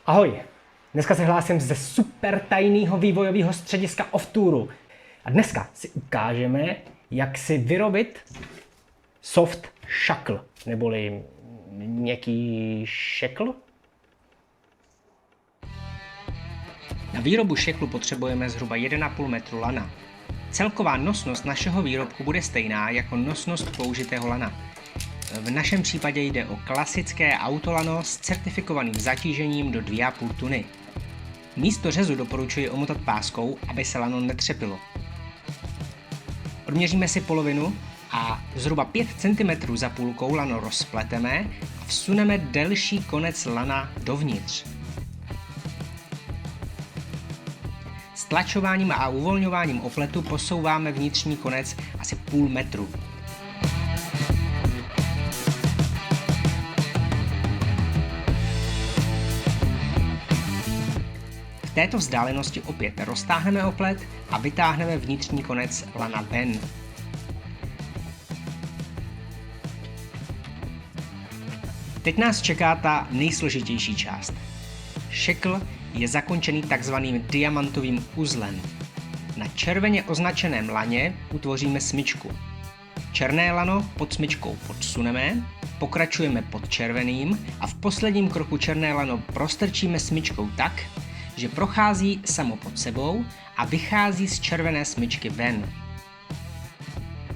Ahoj, dneska se hlásím ze super tajného vývojového střediska Offtouru. A dneska si ukážeme, jak si vyrobit soft shackle, neboli měkký šekl. Na výrobu šeklu potřebujeme zhruba 1,5 metru lana. Celková nosnost našeho výrobku bude stejná jako nosnost použitého lana. V našem případě jde o klasické autolano s certifikovaným zatížením do 2,5 tuny. Místo řezu doporučuji omotat páskou, aby se lano netřepilo. Odměříme si polovinu a zhruba 5 cm za půlkou lano rozpleteme a vsuneme delší konec lana dovnitř. Stlačováním a uvolňováním opletu posouváme vnitřní konec asi půl metru. V této vzdálenosti opět roztáhneme oplet a vytáhneme vnitřní konec lana ven. Teď nás čeká ta nejsložitější část. Šekl je zakončený takzvaným diamantovým uzlem. Na červeně označeném laně utvoříme smyčku. Černé lano pod smyčkou podsuneme, pokračujeme pod červeným a v posledním kroku černé lano prostrčíme smyčkou tak, že prochází samo pod sebou a vychází z červené smyčky ven.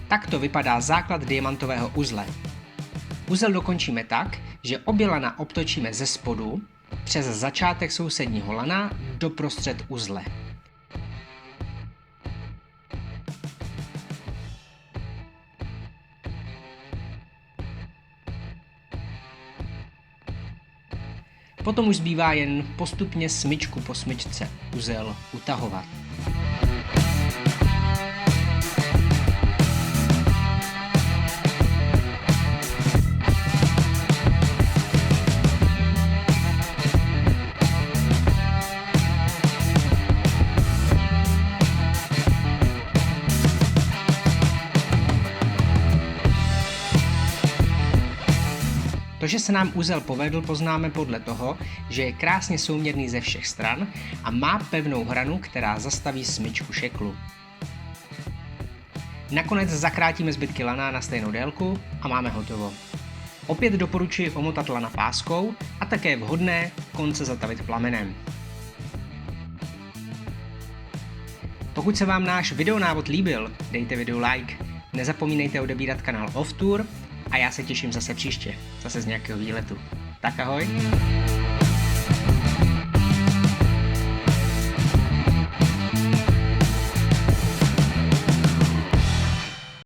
Takto vypadá základ diamantového uzle. Uzel dokončíme tak, že obě lana obtočíme ze spodu přes začátek sousedního lana do prostřed uzle. Potom už zbývá jen postupně smyčku po smyčce uzel utahovat. To, že se nám uzel povedl, poznáme podle toho, že je krásně souměrný ze všech stran a má pevnou hranu, která zastaví smyčku šeklu. Nakonec zakrátíme zbytky lana na stejnou délku a máme hotovo. Opět doporučuji omotat lana páskou a také vhodné konce zatavit plamenem. Pokud se vám náš videonávod líbil, dejte videu like, nezapomínejte odebírat kanál Offtour a já se těším zase příště, zase z nějakého výletu. Tak ahoj!